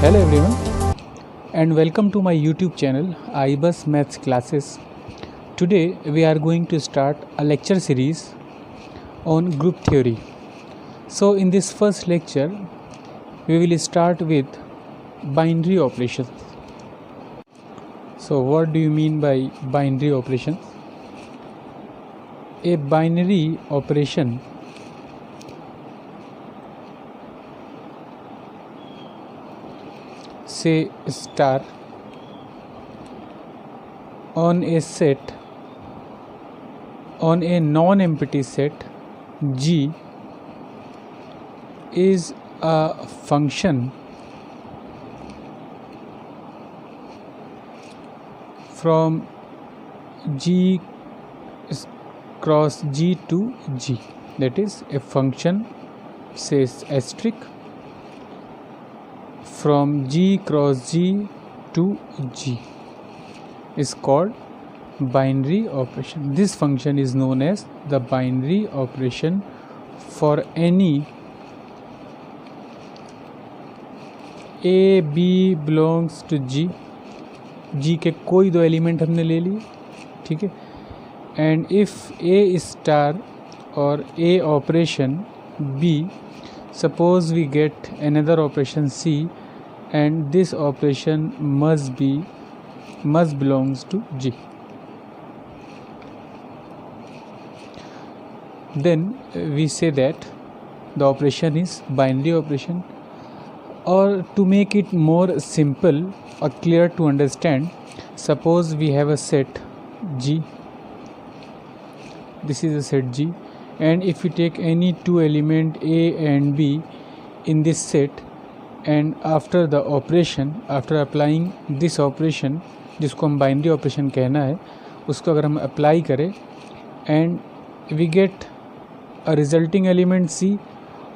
Hello everyone and welcome to my YouTube channel iBus Maths Classes. Today we are going to start a lecture series on group theory. So in this first lecture we will start with binary operations. So what do you mean by binary operations? A binary operation say star on a set, on a non-empty set G is a function from G cross G to G, that is a function says asterisk from G cross G to G is called binary operation. This function is known as the binary operation for any A B belongs to G. G के कोई दो element हमने ले लिए, ठीक है, and if A star और A operation B, suppose we get another operation C and this operation must belongs to G, then we say that the operation is binary operation. Or to make it more simple or clear to understand, suppose we have a set G, this is a set G, and if we take any two element A and B in this set, and after the operation, after applying this operation जिसको हम binary operation कहना है, उसको अगर हम apply करें and we get a resulting element C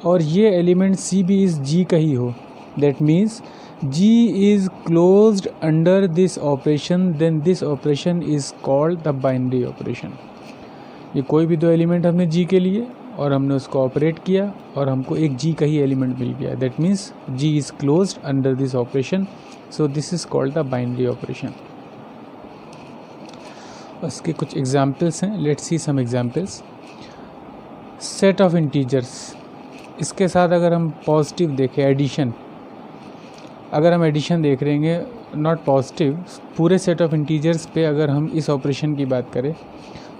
और ये एलिमेंट C भी इस G का ही हो, that means G is closed under this operation, then this operation is called the binary operation. ये कोई भी दो एलिमेंट हमने G के लिए और हमने उसको ऑपरेट किया और हमको एक G का ही एलिमेंट मिल गया, that means G is closed under this operation, so this is called the binary operation. उसके कुछ एग्जाम्पल्स हैं, let's see some examples. Set of integers, इसके साथ अगर हम पॉजिटिव देखें एडिशन, अगर हम एडिशन देख रहे हैं नॉट पॉजिटिव, पूरे सेट ऑफ इंटीजर्स पे अगर हम इस ऑपरेशन की बात करें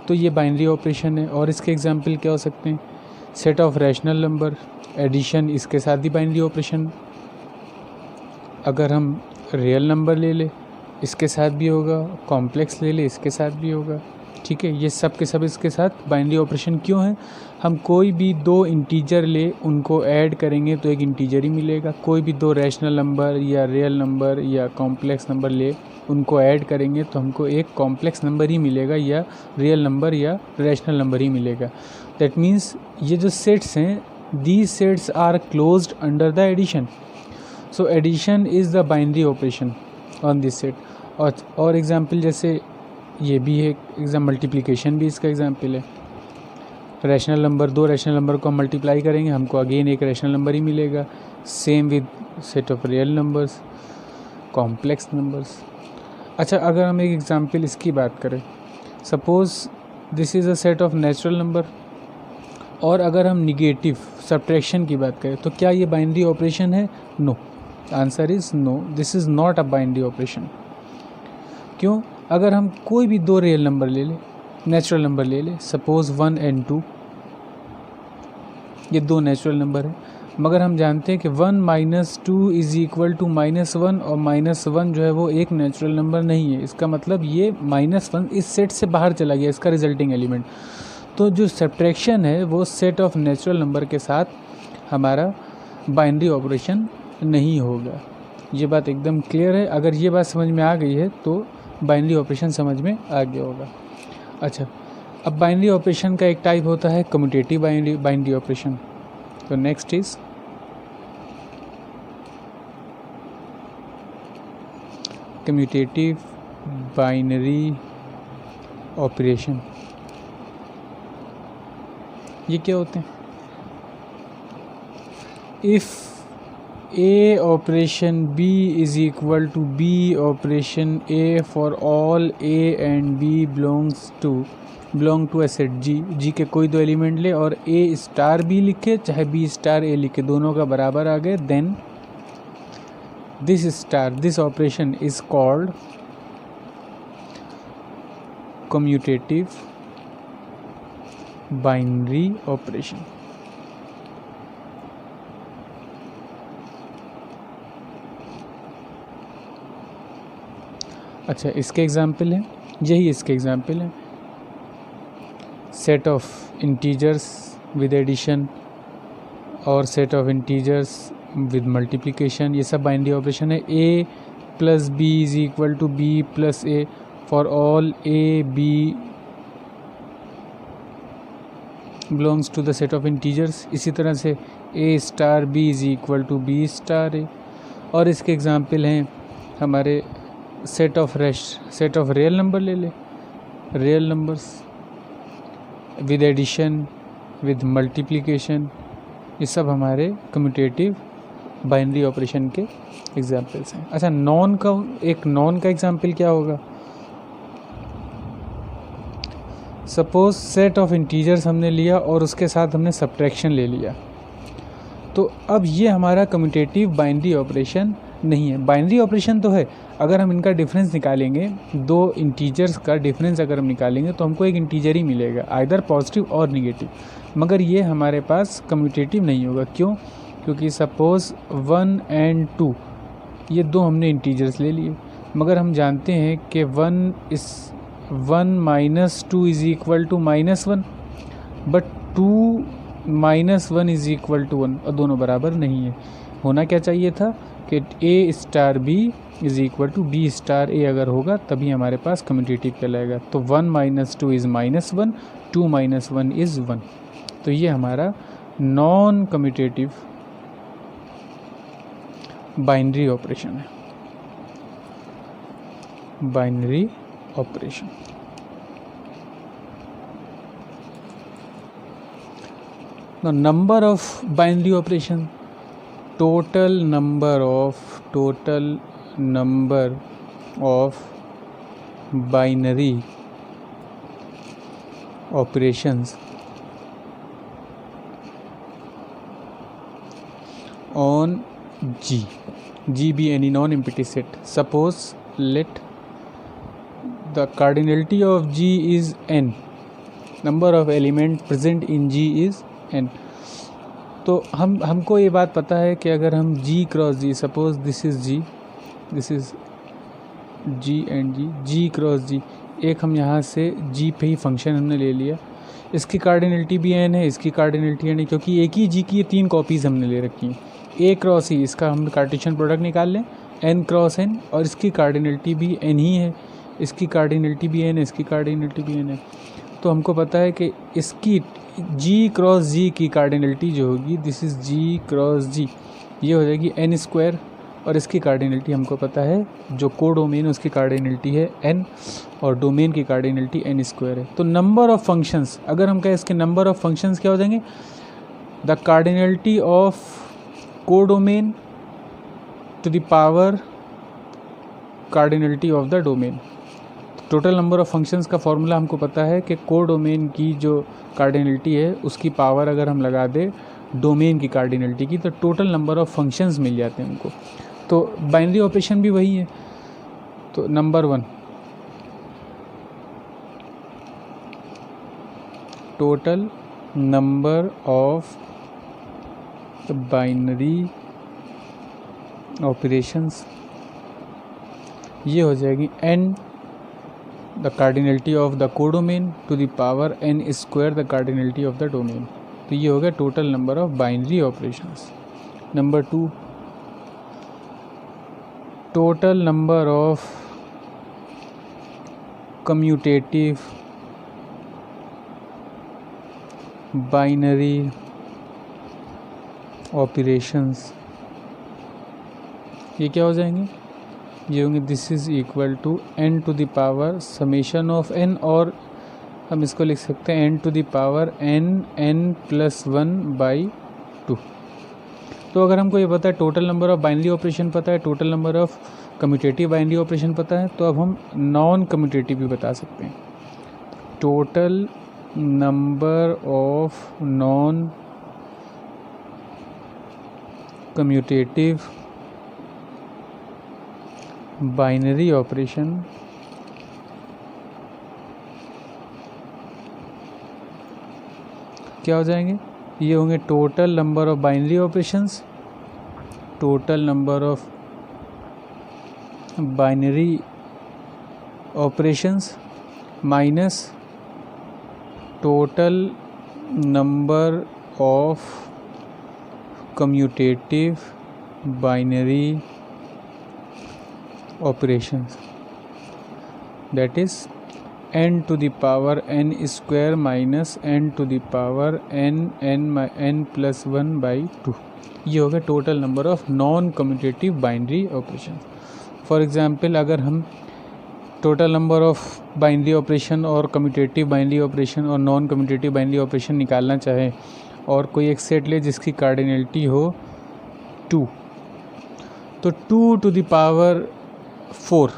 तो ये बाइनरी ऑपरेशन है. और इसके एग्जांपल क्या हो सकते हैं? Set of rational number, addition इसके साथ ही बाइनरी ऑपरेशन. अगर हम रियल नंबर ले ले इसके साथ भी होगा, कॉम्प्लेक्स ले ले इसके साथ भी होगा, ठीक है. ये सब के सब इसके साथ बाइनरी ऑपरेशन क्यों है? हम कोई भी दो इंटीजर ले उनको ऐड करेंगे तो एक इंटीजर ही मिलेगा. कोई भी दो रैशनल नंबर या रियल नंबर या कॉम्प्लेक्स नंबर ले उनको ऐड करेंगे तो हमको एक कॉम्प्लेक्स नंबर ही मिलेगा या रियल नंबर या रैशनल नंबर ही मिलेगा. दैट मीन्स ये जो सेट्स हैं, these sets are closed under the addition. So addition is the binary operation on this set. और एग्जाम्पल जैसे ये भी है एग्जाम, मल्टीप्लिकेशन भी इसका एग्जाम्पल है. रैशनल नंबर, दो रैशनल नंबर को हम मल्टीप्लाई करेंगे हमको अगेन एक रैशनल नंबर ही मिलेगा. Same with set of real numbers, complex numbers. अच्छा, अगर हम एक एग्जाम्पल इसकी बात करें, suppose this is a set of natural number, और अगर हम निगेटिव सब्ट्रैक्शन की बात करें तो क्या ये बाइनरी ऑपरेशन है? No, answer is no, this is not a binary operation. क्यों? अगर हम कोई भी दो रियल नंबर ले लें, नेचुरल नंबर ले लें, सपोज़ 1 and 2, ये दो नेचुरल नंबर है, मगर हम जानते हैं कि 1 - 2 इज़ इक्वल टू -1 और -1 जो है वो एक नेचुरल नंबर नहीं है. इसका मतलब ये -1 इस सेट से बाहर चला गया, इसका रिजल्टिंग एलिमेंट. तो जो सब्ट्रैक्शन है वो सेट ऑफ नेचुरल नंबर के साथ हमारा बाइनरी ऑपरेशन नहीं होगा. ये बात एकदम क्लियर है. अगर ये बात समझ में आ गई है तो बाइनरी ऑपरेशन समझ में आ गया होगा. अच्छा, अब बाइनरी ऑपरेशन का एक टाइप होता है कम्यूटेटिव बाइनरी ऑपरेशन. तो next is commutative binary operation. ये क्या होते हैं? A operation B is equal to B operation A for all A and B belong to a set G. G के कोई दो एलिमेंट ले और A स्टार B लिखे चाहे B स्टार A लिखे, दोनों का बराबर आ गए, then this operation is called commutative binary operation. अच्छा, इसके एग्जाम्पल है, यही इसके एग्जाम्पल है, set of integers with addition और set of integers with multiplication, ये सब बाइनरी ऑपरेशन है. A plus B is equal to B plus A for all A B belongs to the set of integers. इसी तरह से A star B is equal to B star A. और इसके example हैं हमारे set of real number ले ले, real numbers with addition with multiplication, ये सब हमारे कम्यूटेटिव बाइनरी ऑपरेशन के एग्जाम्पल्स हैं. अच्छा, नॉन का एग्जाम्पल क्या होगा? सपोज सेट ऑफ इंटीजर्स हमने लिया और उसके साथ हमने सब्ट्रैक्शन ले लिया, तो अब ये हमारा कम्यूटेटिव बाइनरी ऑपरेशन नहीं है. बाइनरी ऑपरेशन तो है, अगर हम इनका डिफरेंस निकालेंगे, दो इंटीजर्स का डिफरेंस अगर हम निकालेंगे तो हमको एक इंटीजर ही मिलेगा, आइदर पॉजिटिव और निगेटिव, मगर ये हमारे पास कम्यूटेटिव नहीं होगा. क्यों? क्योंकि सपोज़ 1 and 2 ये दो हमने इंटीजर्स ले लिए, मगर हम जानते हैं कि 1 minus 2 is equal to -1, but 2 - 1 is equal to 1, और दोनों बराबर नहीं है. होना क्या चाहिए था कि A star B is equal to B star A अगर होगा तभी हमारे पास कम्यूटेटिव कहलाएगा. तो 1 - 2 इज़ -1, 2 - 1 इज़ 1. तो ये हमारा नॉन कम्यूटेटिव बाइनरी ऑपरेशन है. Binary operation. Now number of binary operation, total number of binary operations on G be any non-empty set. Suppose let the cardinality of G is n, number of element present in G is n. तो हमको ये बात पता है कि अगर हम G cross G, suppose this is G, this is G and G cross G, एक हम यहाँ से G पे ही फंक्शन हमने ले लिया, इसकी कार्डिनलिटी भी n है, इसकी कार्डिनलिटी n है, क्योंकि एक ही G की 3 कॉपीज़ हमने ले रखी हैं. A क्रॉस E, इसका हम कार्टेशियन प्रोडक्ट निकाल लें, n क्रॉस n, और इसकी कार्डिनलिटी भी n ही है, इसकी कार्डिनलिटी भी n है, इसकी कार्डिनलिटी भी n है. तो हमको पता है कि इसकी G क्रॉस G की कार्डिनलिटी जो होगी, this is G cross G, ये हो जाएगी n स्क्वायर, और इसकी कार्डिनलिटी हमको पता है, जो को डोमेन उसकी कार्डिनलिटी है n, और डोमेन की कार्डिनलिटी n स्क्वायर है. तो नंबर ऑफ़ फंक्शंस, अगर हम कहें इसके नंबर ऑफ़ फंक्शंस क्या हो जाएंगे, the cardinality of codomain to the power cardinality of the domain. Total number of functions का फॉर्मूला हमको पता है कि को डोमेन की जो कार्डिनलिटी है उसकी पावर अगर हम लगा दें डोमेन की कार्डिनलिटी की, तो टोटल नंबर ऑफ़ फंक्शंस मिल जाते हैं हमको. तो बाइनरी ऑपरेशन भी वही है. तो number 1, total number of binary operations, ये हो जाएगी n the cardinality of the codomain to the power n square the cardinality of the domain. तो ये हो गया total number of binary operations. Number 2, total number of commutative binary operations, ये क्या हो जाएंगे, ये होंगे this is equal to n to the power summation of n, और हम इसको लिख सकते हैं n to the power n+1/2. तो अगर हमको ये पता है total number of binary operation पता है, total number of commutative binary operation पता है, तो अब हम नॉन कम्यूटेटिव भी बता सकते हैं। Total number of non commutative binary operation क्या हो जाएंगे, ये होंगे total number of binary operations, total number of binary operations minus total number of commutative binary operations, that is n to the power n square minus n to the power n plus 1 by 2। ये होगा total number of non commutative binary operation. For example अगर हम total number of binary operation और commutative binary operation और non commutative binary operation निकालना चाहें और कोई एक सेट ले जिसकी कार्डिनलिटी हो 2, तो 2 to the power 4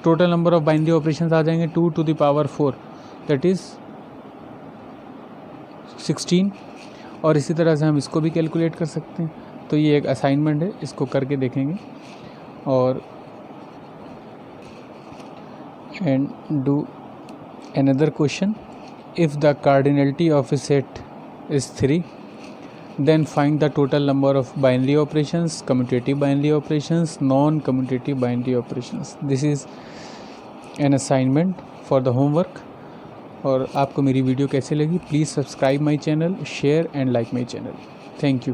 total number of binary operations आ जाएंगे 2 to the power 4, that is 16। और इसी तरह से हम इसको भी कैलकुलेट कर सकते हैं। तो ये एक असाइनमेंट है, इसको करके देखेंगे और and do another question. If the cardinality of A set is 3, then find the total number of binary operations, commutative binary operations, non-commutative binary operations। this is an assignment for the homework। और आपको मेरी video कैसे लगी, please subscribe my channel, share and like my channel. Thank you.